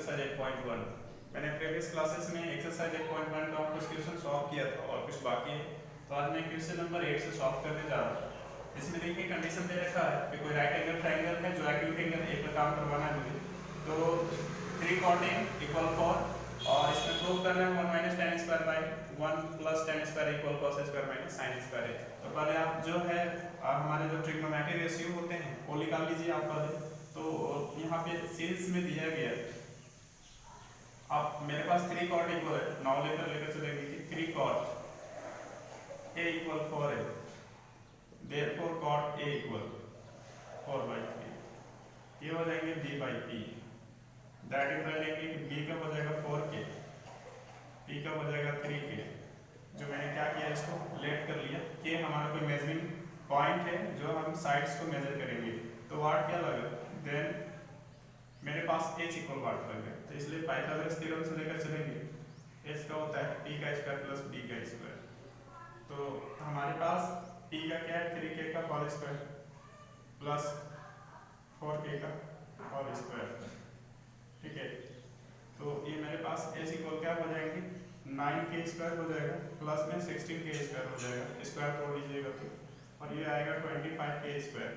Exercise 8.1। मैंने previous classes में exercise 8.1 का कुछ क्वेश्चन सॉल्व किया था और कुछ बाकी है, तो आज मैं क्वेश्चन नंबर 8 से सॉल्व करने जा रहा हूँ। इसमें देखिए कंडीशन दे रखा है कि कोई राइट एंगल ट्रायंगल है जो एक्यूट एंगल ए पर काम करवाना है मुझे, तो 3 cot A इक्वल 4 और इसमें प्रूव करना है 1 minus tan square by 1 plus tan square equal cos square minus sin square है। तो पहले आप जो है हमारे जो ट्रिग्नोमेट्रिक रेशियो होते हैं वो निकाल लीजिए आप पहले। तो यहाँ पे सीरीज में दिया गया है, आप मेरे पास 3 cot इक्वल है, 9 लेकर चलेंगे कि 3 cot A इक्वल 4 है, देयरफॉर cot A इक्वल 4/3, ये हो जाएंगे b by P. That is लेंगे कि b का हो जाएगा 4k, p का हो जाएगा 3k। जो मैंने क्या किया, इसको लेट कर लिया कि हमारा कोई मेजरिंग पॉइंट है जो हम साइड्स को मेजर करेंगे, तो वाट क्या लगा, देन मेरे पास h इक्वल वाट लग गया, तो इसलिए पाइथागोरस थ्योरम से लेकर चलेंगे। h का होता है p का स्क्वायर प्लस b का स्क्वायर, तो हमारे पास p का क्या है 3k का होल स्क्वायर प्लस 4k का होल स्क्वायर, ठीक है। तो ये मेरे पास h इक्वल क्या हो जाएंगे 9k स्क्वायर हो जाएगा प्लस में 16k स्क्वायर हो जाएगा, स्क्वायर तोड़ लीजिएगा तो, और ये आएगा 25k स्क्वायर।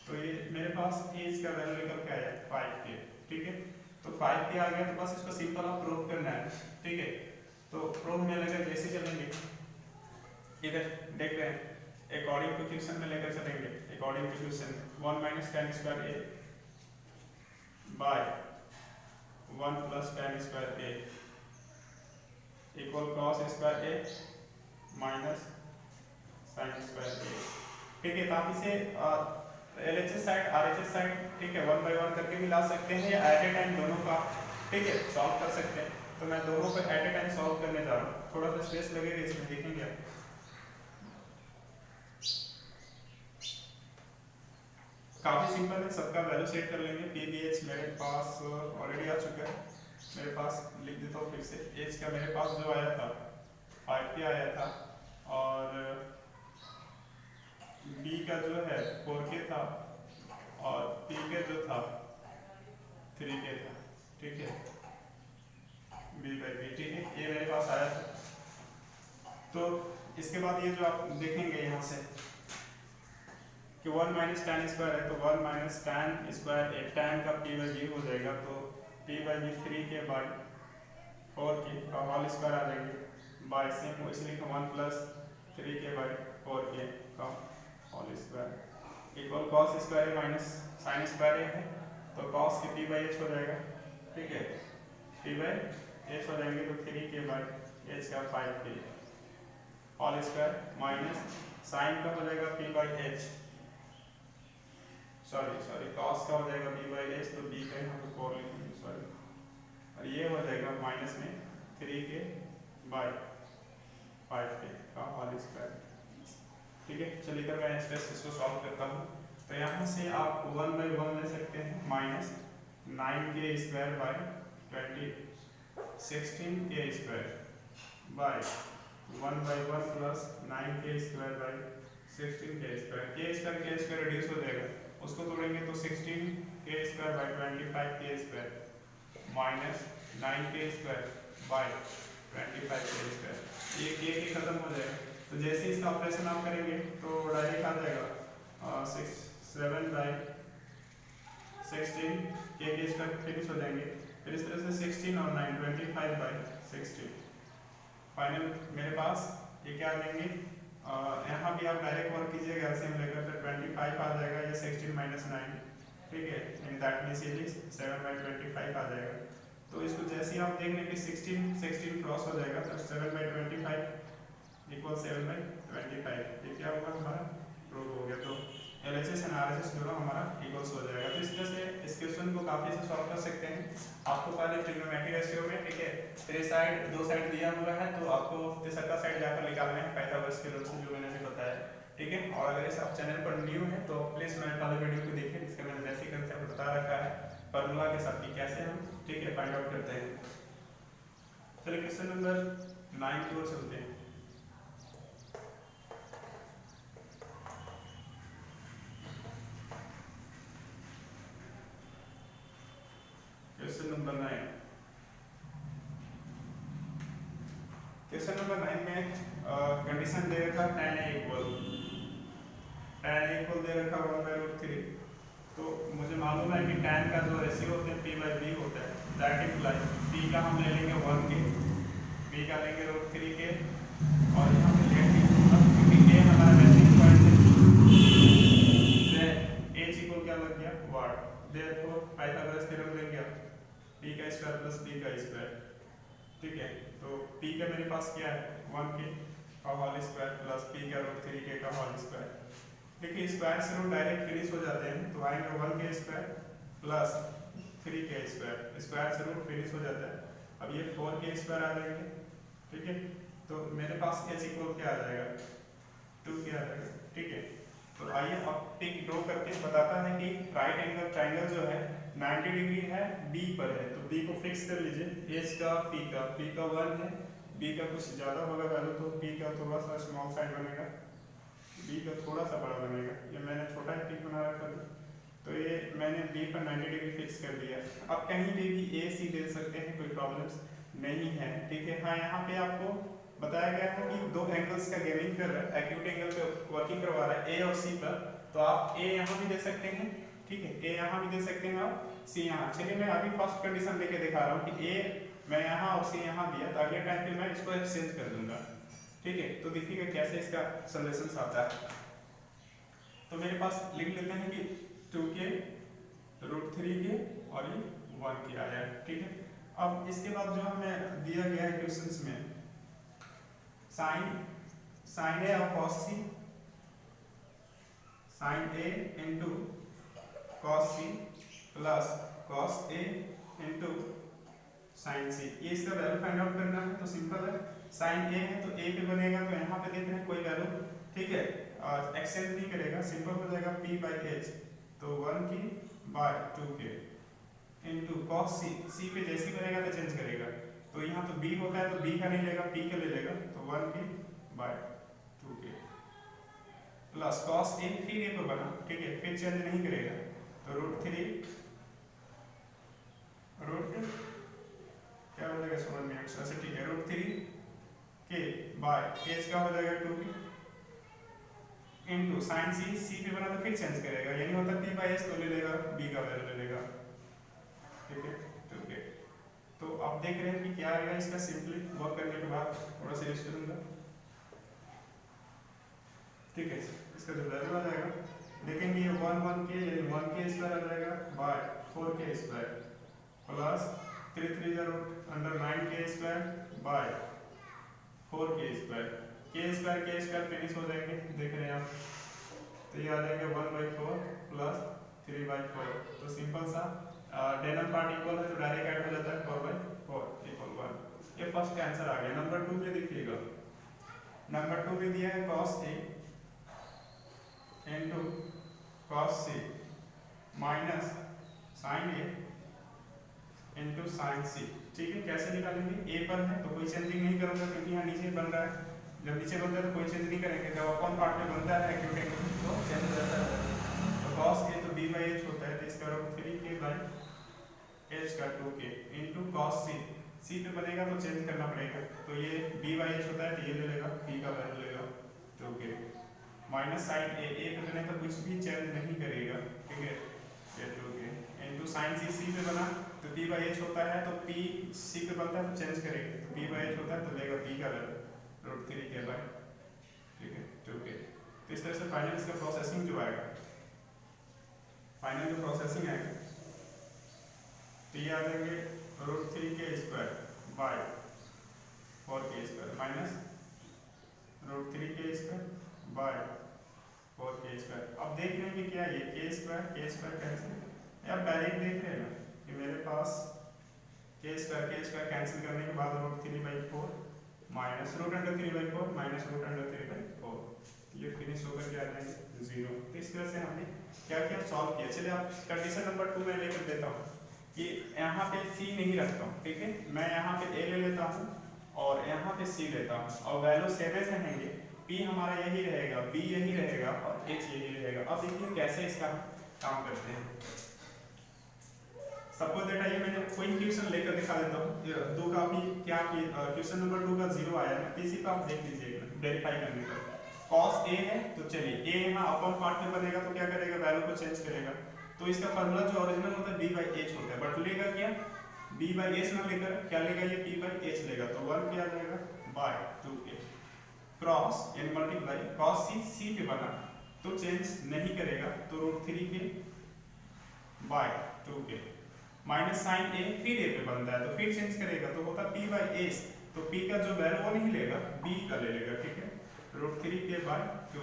तो ये मेरे पास एज का वैल्यू निकल के आया 5k, ठीक है। तो 5k आ गया, तो बस इसको सिंपल आप प्रूव करना है, ठीक है। तो प्रूव में लेकर जैसे चलेंगे, इधर देख रहे हैं अकॉर्डिंग टू क्वेश्चन में लेकर चलेंगे। According to question 1 minus tan square a by 1 plus tan square a equal cos square a minus sin square a, ठीक है। तो आप इसे LHS साइड RHS साइड, ठीक है, 1 बाई 1 करके भी ला सकते हैं या एट ए टाइम दोनों का, ठीक है, सॉल्व कर सकते हैं। तो मैं दोनों को एट ए टाइम सॉल्व करने जा रहा हूँ, थोड़ा सा स्पेस लगेगा इसमें, देखेंगे आप। काफी सिंपल है, सबका वैल्यू सेट कर लेंगे। PBH मेरे पास ऑलरेडी आ चुका है, मेरे पास लिख देता हूँ फिर से। H का मेरे पास जो आया था 5k आया था, और B का जो है 4k था, और P का जो था 3k था, ठीक है, B बाई B, ठीक है, ये मेरे पास आया था। तो इसके बाद ये जो आप देखेंगे यहाँ से कि 1 माइनस tan स्क्वायर है, तो 1 माइनस tan स्क्वायर एक tan का p बाई b हो जाएगा, तो p by b 3k by 4k का होल स्क्वायर आ जाएंगे बाई सेम इसलिए 1 प्लस 3k बाई 4k का whole square equal cos square minus sin square है, तो cos के p बाई h हो जाएगा, ठीक है, p बाई h हो जाएंगे, तो 3k बाई h का 5k whole square minus sin का हो जाएगा p by h, sorry cos का हो जाएगा b बाई h, तो b का यहाँ पे 4 लिखेंगे, सॉरी, और ये हो जाएगा माइनस में 3k बाई 5k का होल स्क्वायर, ठीक है। चलिए कर मैं इसको सॉल्व करता हूँ। तो यहाँ से आप 1 बाई 1 ले सकते हैं minus 9k square by 16k square by 1 by 1 plus 9k square by 16k square, k square reduce हो जाएगा, उसको तोड़ेंगे तो 16k square by 25k square minus 9k square by 25k square, ये k खत्म हो जाएगा। तो जैसे इसका ऑपरेशन आप करेंगे तो डायरेक्ट आ जाएगा 7 बाई 16 के स्क्वायर फिनिश हो जाएंगे, फिर इस तरह से 16 और 9 25 बाई 16, फाइनल मेरे पास ये क्या आ जाएंगे, यहाँ भी आप डायरेक्ट वर्क कीजिएगा एलसीएम लेकर, तो 25 आ जाएगा, ये 16 माइनस 9, ठीक है, यानी दैट मींस ये 7 बाई 25 आ जाएगा। तो इसको जैसे ही आप देख लें कि 16 क्रॉस हो जाएगा, तो 7 बाई 25 इक्वल 7 बाई 25, ये क्या होगा हमारा प्रूव हो गया। तो LHS एंड RHS दोनों हमारा इक्वल्स हो जाएगा। तो इस तरह से इस क्वेश्चन को काफी से सॉल्व कर सकते हैं। आपको पहले ट्रिग्नोमेट्रिक रेशियो में, ठीक है, 3 साइड 2 साइड दिया हुआ है, तो आपको तीसरा साइड जाकर निकालना है पाइथागोरस थ्योरम से, जो मैंने अभी बताया, ठीक है। और अगर इस आप चैनल पर न्यू है तो प्लीज मेरे पहले वीडियो को देखिए, जिसका मैंने बेसिक कंसेप्ट बता रखा है फार्मूला के साथ कि कैसे हम, ठीक है, फाइंड आउट करते हैं। चलिए क्वेश्चन नंबर 9 की ओर चलते हैं। Question number 9। क्वेश्चन नंबर 9 में कंडीशन दे रखा tan a इक्वल दे रखा 1/√3। तो मुझे मालूम है कि tan का जो रेशियो होता है p/b होता है, दैट इम्प्लाई p का हम ले लेंगे 1 के, b का लेंगे √3 के, और यहाँ पे लेट क्योंकि a हमारा मेल्टिंग पॉइंट है, h इक्वल क्या लग गया वाट, देयरफॉर पाइथागोरस थ्योरम लग गया p का स्क्वायर प्लस b का स्क्वायर। ठीक है, तो p का मेरे पास क्या है 1 के का होल स्क्वायर प्लस p का √3 के का होल स्क्वायर। देखिए स्क्वायर से रूट डायरेक्ट फिनिश हो जाते हैं, तो आएंगे 1 के स्क्वायर प्लस 3 के स्क्वायर, स्क्वायर से रूट फिनिश हो जाता है। अब ये 4 के स्क्वायर आ जाएंगे। ठीक है, तो मेरे पास h इक्वल क्या आ जाएगा 2 के आ जाएगा। ठीक है, तो आइए अब टिक ड्रॉ करके बताता है कि राइट एंगल ट्राइंगल जो है 90 डिग्री है b पर है, तो b को फिक्स कर लीजिए, h का p का 1 है, b का कुछ ज़्यादा होगा वैल्यू, तो p का थोड़ा सा स्मॉल साइड बनेगा, b का थोड़ा सा बड़ा बनेगा। ये मैंने छोटा ही टिक बना रखा था, तो ये मैंने b पर 90 डिग्री फिक्स कर दिया। अब कहीं भी a c दे सकते हैं, कोई प्रॉब्लम्स नहीं है। ठीक है, हाँ यहाँ पे आपको बताया गया है कि दो एंगल्स का गेमिंग कर रहा है, एक्यूट एंगल पे वर्किंग करवा रहा है a और c पर, तो आप a यहाँ भी दे सकते हैं। ठीक है, a यहाँ भी दे सकते हैं और c यहाँ। चलिए मैं अभी फर्स्ट कंडीशन लेके दिखा रहा हूँ कि a मैं यहाँ और c यहाँ दिया, तो अगले टाइम पे मैं इसको एक्सचेंज कर दूंगा। ठीक है, तो देखिएगा कैसे इसका सॉल्यूशन आता है। तो मेरे पास लिख लेते हैं कि 2 के √3 के और ये 1 के आया। ठीक है, अब इसके बाद जो हमें दिया गया है क्वेश्चंस में sin a और cos c, sin a into cos c plus cos a into sin c, ये इसका वैल्यू फाइंड आउट करना है। तो सिंपल है, sin a है तो a पे बनेगा, तो यहाँ पे देख रहे हैं कोई वैल्यू, ठीक है, एक्सचेंज नहीं करेगा, सिंपल हो जाएगा p/h, तो 1 की बाय 2 के इंटू cos c, c पे जैसे बनेगा तो चेंज करेगा, तो यहाँ तो b होता है तो b का नहीं लेगा, p का ले लेगा, तो 1 की बाय 2 के प्लस cos a, फिर a पे बना, ठीक है, फिर चेंज नहीं करेगा, तो √3 क्या हो जाएगा समझ में एक्स्ट्रा से। ठीक है, √3 के बाय h का हो जाएगा 2 के इंटू sin c, c पे बना तो फिर चेंज करेगा, यानी होता है p/s, तो ले लेगा b का वैल्यू ले लेगा। ठीक है, तो आप देख रहे हैं कि क्या आएगा इसका सिंपली वर्क करने के बाद, थोड़ा सा यूज करूंगा। ठीक है, इसका जो वैल्यू आ जाएगा देखेंगे, ये 1 के यानी 1 के स्क्वायर आ जाएगा बाय 4 के स्क्वायर प्लस 3 3 √9 के स्क्वायर बाय 4 के स्क्वायर फिनिश हो जाएंगे, देख रहे हैं आप, तो ये आ जाएगा 1/4 प्लस 3/4, तो सिंपल सा डेनम पार्ट इक्वल है तो डायरेक्ट ऐड हो जाता है 4/4 इक्वल 1। ये फर्स्ट आंसर आ गया। नंबर 2 में देखिएगा, नंबर 2 में दिया है cos a into cos c minus sin a into sin c। ठीक है, कैसे निकालेंगे, a पर है तो कोई चेंजिंग नहीं करूंगा क्योंकि यहाँ नीचे बन रहा है, जब नीचे बनता है तो कोई चेंज नहीं करेंगे, जब अपन पार्ट में बनता है एक्यूट एंगल तो चेंज हो जाता है, तो cos a तो b/h होता है, तो इसका √3 के बाय h का 2 के इंटू cos c पे बनेगा तो चेंज करना पड़ेगा, तो ये b/h होता है तो ये ले लेगा, b का वैल्यू लेगा 2 के माइनस sin a पे बने तो कुछ भी चेंज नहीं करेगा। ठीक है, ये 2 के इंटू sin c पे बना तो p/h होता है, तो p c पे बनता है तो चेंज करेंगे, तो p/h होता है तो लेगा b का वैल्यू √3 के बाय, ठीक है, 2 के। तो इस तरह से फाइनल इसका प्रोसेसिंग जो आएगा, फाइनल जो प्रोसेसिंग आएगा तो ये आ जाएंगे √3 के स्क्वायर बाय 4 के स्क्वायर माइनस √3 के स्क्वायर बाय 4 के स्क्वायर। अब देख रहे हैं कि क्या ये के स्क्वायर कैंसिल, आप डायरेक्ट देख रहे हैं ना कि मेरे पास के स्क्वायर कैंसिल करने के बाद √3/4 माइनस √3/4 माइनस √3/4, ये फिनिश होकर के आ जाएंगे 0। तो इस तरह से हमने क्या क्या सॉल्व किया। चलिए आप कंडीशन नंबर 2 में लेकर देता हूँ कि यहाँ पे c नहीं रखता हूँ, ठीक है, मैं यहाँ पे a ले लेता हूँ और यहाँ पे c लेता हूँ, और वैल्यू सेम रहेंगे, p हमारा यही रहेगा, b यही रहेगा और h यही रहेगा। अब देखिए कैसे इसका काम करते हैं। सपोज दैट आइए मैंने कोई क्वेश्चन लेकर दिखा देता हूँ, दो का भी क्या क्वेश्चन नंबर 2 का 0 आया है, तो इसी पे आप देख लीजिएगा वेरीफाई करने का। cos a है तो चलिए a यहाँ अपॉन पार्ट में बनेगा तो क्या करेगा, वैल्यू को चेंज करेगा। तो इसका फार्मूला जो ओरिजिनल होता है b बाई एच होता है, बट लेगा क्या b बाई एच ना लेकर क्या लेगा, ये p बाई एच लेगा। तो 1 क्या आ जाएगा बाय 2a क्रॉस यानी मल्टीप्लाई cos c पे बना तो चेंज नहीं करेगा, तो √3 के by 2a minus sine a फिर a पे बनता है तो फिर चेंज करेगा तो होता p बाई एच। तो p का जो वैल्यू वो नहीं लेगा, b का ले लेगा, ठीक है। √3 के बाय 2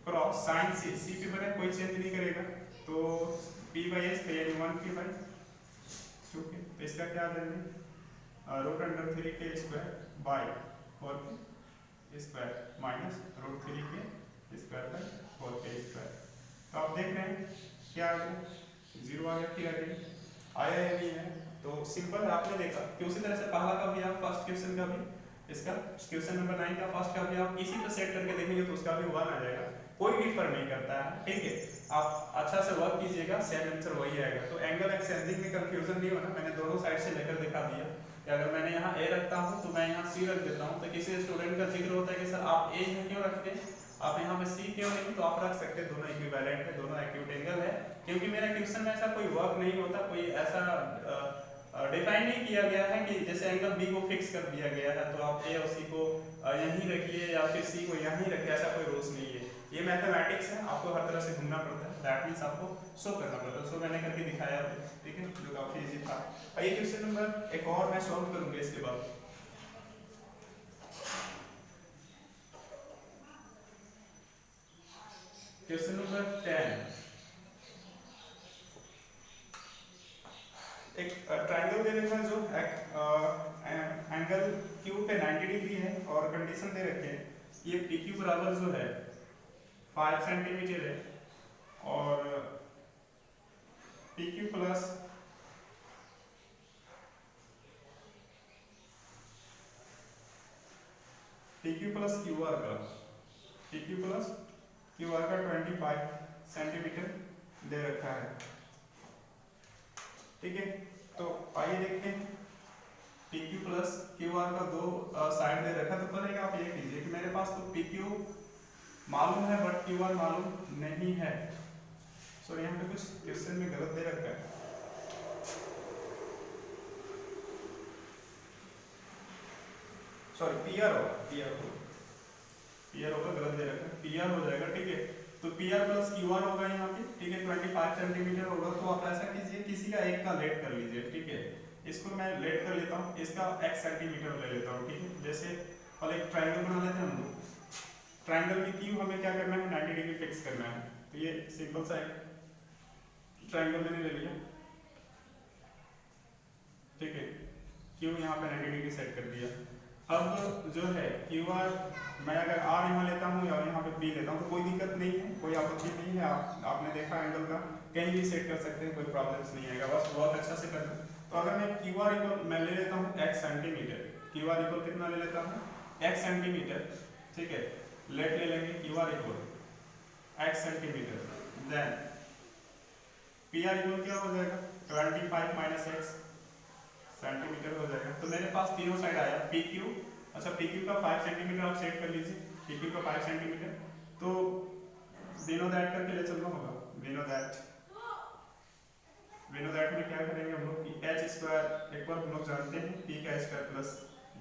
क्रॉस साइन c पे बने कोई चेंज नहीं करेगा तो p बाई एच यानी 1 के बाय 2 के। तो इसका क्या आ जाएगा √3 के स्क्वायर बाय 4 के स्क्वायर माइनस √3 के स्क्वायर बाय 4 के स्क्वायर। तो आप देख रहे हैं क्या आ गया, 0 आ गया, फिर आ गया आया या नहीं है। तो सिंपल है, आपने देखा कि उसी तरह से पहला का भी आप फर्स्ट क्वेश्चन का भी, इसका क्वेश्चन नंबर 9 का फर्स्ट का भी आप इसी पे सेट करके देखेंगे तो उसका भी 1 आ जाएगा, कोई भी फर्क नहीं करता है, ठीक है। आप अच्छा से वर्क कीजिएगा, सेम आंसर वही आएगा। तो एंगल एक्सचेंजिंग में कंफ्यूजन नहीं होना, मैंने दोनों साइड से लेकर दिखा दिया कि अगर मैंने यहाँ a रखता हूँ तो मैं यहाँ c रख देता हूँ। तो किसी स्टूडेंट का जिक्र होता है कि सर आप a यहाँ क्यों रखते हैं, आप यहाँ पे c क्यों नहीं, तो आप रख सकते हैं, दोनों इक्विवेलेंट है, दोनों एक्यूट एंगल है। क्योंकि मेरा क्वेश्चन में ऐसा कोई वर्क नहीं होता, कोई ऐसा डिफाइन नहीं किया गया है कि जैसे एंगल बी को फिक्स कर दिया गया है तो आप ए और सी को यहीं रखिए या फिर सी को यहीं रखिए, ऐसा कोई रूल्स नहीं है। ये मैथमेटिक्स है, आपको हर तरह से घूमना पड़ता है, दैट मींस आपको शो करना पड़ता है। सो मैंने करके दिखाया, ठीक है, जो काफी इजी था। ये क्वेश्चन नंबर एक और मैं सॉल्व करूंगा इसके बाद। क्वेश्चन नंबर 10, एक ट्रायंगल दे रखा है जो एंगल क्यू पे 90 डिग्री है और कंडीशन दे रखे हैं ये पी क्यू बराबर जो है 5 सेंटीमीटर है और P Q plus Q R का क्यू आर का 25 सेंटीमीटर दे रखा है, ठीक है। तो आइए देखते हैं P Q plus Q R का दो साइड दे रखा। तो पहले आप ये कीजिए कि मेरे पास तो पी क्यू मालूम है बट क्यू आर मालूम नहीं है। सॉरी यहाँ पे कुछ क्वेश्चन में गलत दे रखा है, सॉरी पी आर होगा गलत दे रखा है, पी आर हो जाएगा, ठीक है। तो P R plus Q R होगा यहाँ पे, ठीक है, 25 सेंटीमीटर होगा। तो आप ऐसा कीजिए किसी का एक का लेट कर लीजिए, ठीक है। इसको मैं लेट कर लेता हूँ, इसका x सेंटीमीटर ले लेता हूँ, ठीक है। जैसे और एक ट्रायंगल बना लेते हैं हम लोग, ट्रायंगल की क्यू हमें क्या करना है 90 डिग्री फिक्स करना है। तो ये सिंपल सा एक ट्रायंगल मैंने ले लिया, ठीक है, क्यू यहाँ पे 90 डिग्री सेट कर दिया। अब जो है क्यू आर मैं अगर आर यहाँ लेता हूँ या यहाँ पे बी लेता हूँ तो कोई दिक्कत नहीं है, कोई आपत्ति नहीं है। आपने देखा एंगल का कहीं भी सेट कर सकते हैं, कोई प्रॉब्लम्स नहीं आएगा, बस बहुत अच्छा से करना। तो अगर मैं क्यू आर इक्वल मैं ले लेता हूँ x centimetre, Q R equal कितना ले लेता हूँ x सेंटीमीटर, ठीक है। लेट ले लेंगे Q R equal x centimetre, then P R equal क्या हो जाएगा 25 माइनस x सेंटीमीटर हो जाएगा। तो मेरे पास तीनों साइड आया पी क्यू, अच्छा पी क्यू का 5 सेंटीमीटर आप सेट कर लीजिए, पी क्यू का 5 सेंटीमीटर। तो बिनो दैट करके ले चलना होगा, बिनो दैट में क्या करेंगे हम लोग कि एच स्क्वायर एक बार हम लोग जानते हैं पी का स्क्वायर प्लस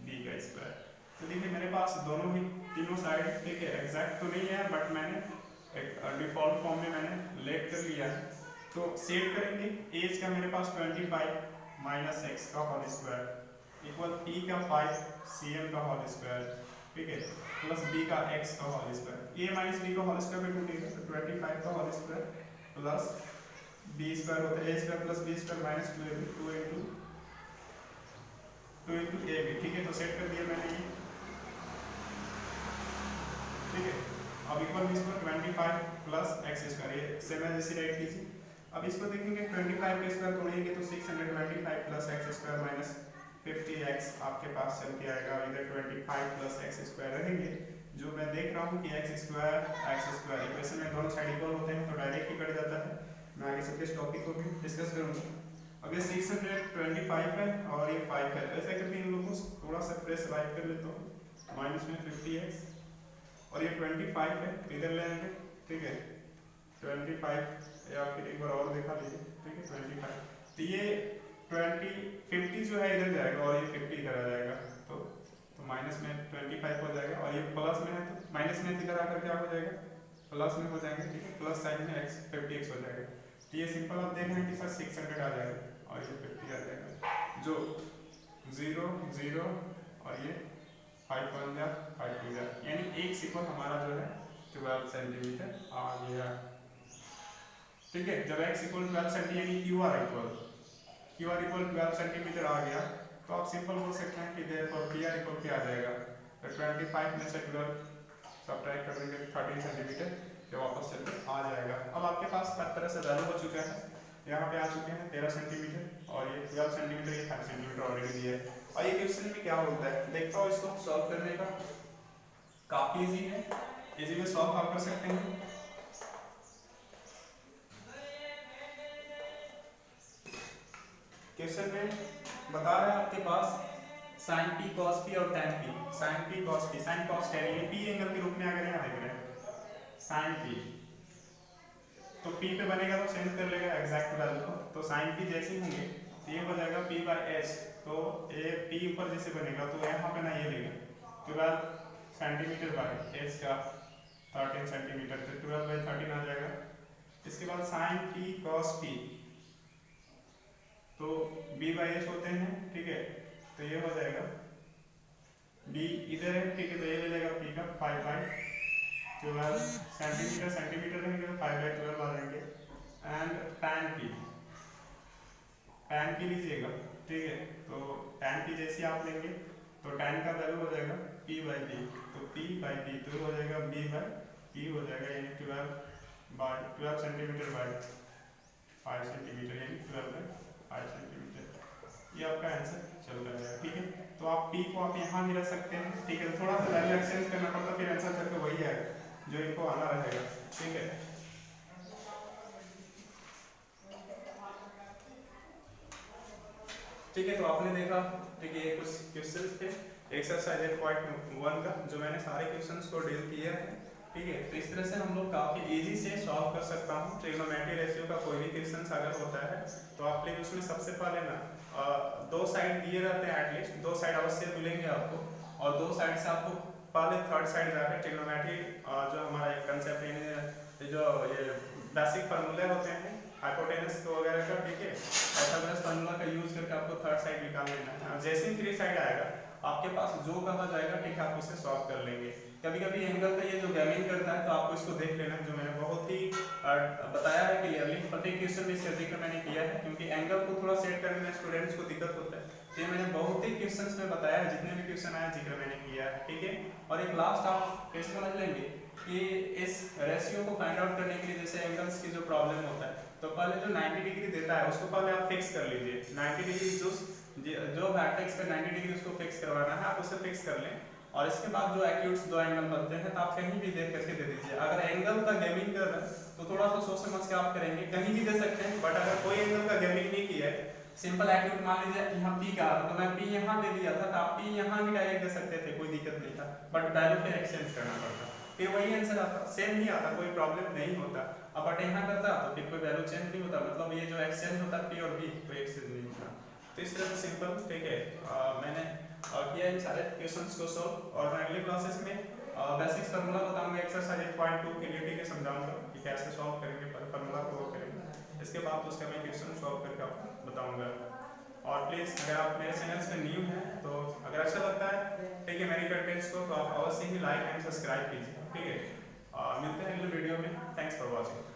बी का स्क्वायर। तो देखिए मेरे पास दोनों ही तीनों साइड, ठीक है, एग्जैक्ट तो नहीं है बट मैंने एक डिफॉल्ट फॉर्म में मैंने लेट कर लिया है। तो सेट करेंगे एच का मेरे पास 25 माइनस एक्स का होल स्क्वायर इक्वल पी का 5 सी एम का होल स्क्वायर, ठीक है, प्लस बी का एक्स का whole square. A minus B का होल स्क्वायर में टूटेगा तो 25 का whole square plus B square होता है A square plus B square minus 2 into A B, ठीक है। तो सेट कर दिया मैंने ये, ठीक है। अब equal B square 25 plus X square, ये सेम एज इसी राइट कीजिए। अब इसको देखेंगे 25 के स्क्वायर तोड़ेंगे तो 625 plus X square minus 50x आपके पास चल के आएगा। इधर 25 प्लस एक्स स्क्वायर रहेंगे, जो मैं देख रहा हूँ कि एक्स स्क्वायर इक्वेशन में दोनों साइड इक्वल होते हैं तो डायरेक्ट ही कट जाता है। मैं आगे चलकर इस टॉपिक को भी डिस्कस करूँगा। अब ये 625 है और ये 5 है, ऐसे करके इन लोगों को थोड़ा सा फ्रेश राइट कर लेता हूँ। माइनस में 50x और ये 25 है, इधर ले आएंगे, ठीक है 25, या फिर एक बार और दिखा लीजिए, ठीक है 25। तो ये 50 जो है इधर जाएगा और ये 50 इधर आ जाएगा, तो माइनस में 25 हो जाएगा और ये प्लस में है तो माइनस में इधर आकर क्या हो जाएगा, प्लस में हो जाएंगे, ठीक है प्लस साइन में x 50x हो जाएगा। तो ये सिंपल आप देख रहे हैं कि सर 600 आ जाएगा और ये 50 आ जाएगा, जो 0 0 और ये 5 1 जा 5 2 जा, यानी एक सिक्वल हमारा जो है 12 सेंटीमीटर आ गया, ठीक है। जब x इक्वल 12 सेंटीमीटर यानी क्यू आर इक्वल 12 सेंटीमीटर आ गया तो आप सिंपल बोल सकते हैं कि देयरफॉर पी आर इक्वल क्या आ जाएगा, तो 25 में से 12 सब्ट्रैक्ट कर देंगे 13 सेंटीमीटर, जो वापस चल के आ जाएगा। अब आपके पास हर तरह से वैल्यू हो चुका है, यहाँ पे आ चुके हैं 13 सेंटीमीटर और ये 12 सेंटीमीटर, ये 5 सेंटीमीटर ऑलरेडी दिया है। और ये क्वेश्चन में क्या होता है देखता हूँ, इसको सॉल्व करने का काफी इजी है, इजी में सॉल्व आप कर सकते हैं। क्वेश्चन में बता रहा है आपके पास sin p cos p और tan p, sin p cos p, sin cos tan, ये p एंगल के रूप में अगर यहाँ देख रहे हैं sin p, तो p पे बनेगा तो चेंज कर लेगा एग्जैक्ट वैल्यू को, तो sin p जैसे होंगे तो ये हो जाएगा p बाय h, तो ये p ऊपर जैसे बनेगा तो यहाँ पे ना ये लेगा 12 सेंटीमीटर बाय h का 13 सेंटीमीटर, तो 12 बाय 13 आ जाएगा। इसके बाद sin p cos p, तो b बाई एच होते हैं, ठीक है, तो ये हो जाएगा b इधर है, ठीक है, तो ये ले जाएगा p का 5 बाई 12 सेंटीमीटर, सेंटीमीटर रहेंगे तो 5 बाई 12 आ जाएंगे। एंड tan p लीजिएगा, ठीक है, तो tan p जैसे आप लेंगे तो tan का वैल्यू हो जाएगा p बाई b, तो p बाई b तो हो जाएगा b बाई p हो जाएगा, यानी 12 सेंटीमीटर बाई 5 सेंटीमीटर, यानी 12 बाई 5 सेंटीमीटर, ये आपका आंसर चल रहा है, ठीक है। तो आप p को आप यहाँ भी रख सकते हैं, ठीक है, थोड़ा सा वैल्यू एक्सचेंज करना पड़ता, फिर आंसर करके वही आएगा जो इनको आना रहेगा, ठीक है। ठीक है, तो आपने देखा, ठीक है, ये कुछ क्वेश्चंस थे एक्सरसाइज 8.1 का, जो मैंने सारे क्वेश्चंस को डील किया है, ठीक है। तो इस तरह से हम लोग काफी इजी से सॉल्व कर सकता हूँ ट्रिग्नोमेट्री रेशियो का कोई भी क्वेश्चन अगर होता है तो आप प्लीज उसमें सबसे पहले ना दो साइड दिए रहते हैं, एटलीस्ट दो साइड अवश्य मिलेंगे आपको, और दो साइड से आपको पहले थर्ड साइड जाकर ट्रिग्नोमेट्री जो हमारा एक कंसेप्ट है, जो ये बेसिक फार्मूले होते हैं हाइपोटेनस को वगैरह का, ठीक है, पाइथागोरस फार्मूला का यूज करके आपको थर्ड साइड निकाल लेना है। जैसे ही थ्री साइड आएगा आपके पास जो कहा जाएगा, ठीक है, आप उसे सॉल्व कर लेंगे। कभी कभी एंगल का ये जो गैमिंग करता है तो आपको इसको देख लेना है, जो मैंने बहुत ही बताया है क्लियरली, प्रत्येक क्वेश्चन में इसका जिक्र मैंने किया है, क्योंकि एंगल को थोड़ा सेट करने में स्टूडेंट्स को दिक्कत होता है, तो ये मैंने बहुत ही क्वेश्चंस में बताया है, जितने भी क्वेश्चन आए जिक्र मैंने किया है, ठीक है। और एक लास्ट आप कैसे समझ लेंगे कि इस रेशियो को फाइंड आउट करने के लिए जैसे एंगल्स की जो प्रॉब्लम होता है, तो पहले जो 90 डिग्री देता है उसको पहले आप फिक्स कर लीजिए, 90 डिग्री जो वर्टेक्स पे 90 डिग्री उसको फिक्स करवाना है, आप उसे फिक्स कर लें, और इसके बाद जो एक्यूट्स दो एंगल बनते हैं तो आप कहीं भी देख करके दे दीजिए। अगर एंगल का गेमिंग कर रहे हैं तो थोड़ा सा सोच समझ के आप करेंगे, कहीं भी दे सकते हैं, बट अगर कोई एंगल का गेमिंग नहीं किया है, सिंपल एक्यूट मान लीजिए यहाँ p का तो मैं p यहाँ दे दिया था, तो आप p यहाँ भी डायरेक्ट दे सकते थे, कोई दिक्कत नहीं था, बट वैल्यू फिर एक्सचेंज करना पड़ता, फिर वही आंसर आता, सेम नहीं आता, कोई प्रॉब्लम नहीं होता। अब बट यहाँ करता तो फिर कोई वैल्यू चेंज नहीं होता, मतलब ये जो एक्सचेंज होता p और b कोई एक्सचेंज नहीं होता। तो इस तरह से सिंपल, ठीक है, मैंने किया इन सारे क्वेश्चंस को सॉल्व, और मैं अगले क्लासेस में बेसिक्स फार्मूला बताऊंगा, एक्सरसाइज 8.2 के लिए, ठीक है, समझाऊंगा कि कैसे सॉल्व करेंगे, फार्मूला को वो करेंगे, इसके बाद उसका मैं क्वेश्चन सॉल्व करके आपको बताऊंगा। और प्लीज अगर आप मेरे चैनल पे न्यू हैं तो अगर अच्छा लगता है, ठीक है, मेरी कंटेंट्स को, तो आप अवश्य ही लाइक एंड सब्सक्राइब कीजिए, ठीक है। मिलते हैं अगले वीडियो में, थैंक्स फॉर वॉचिंग।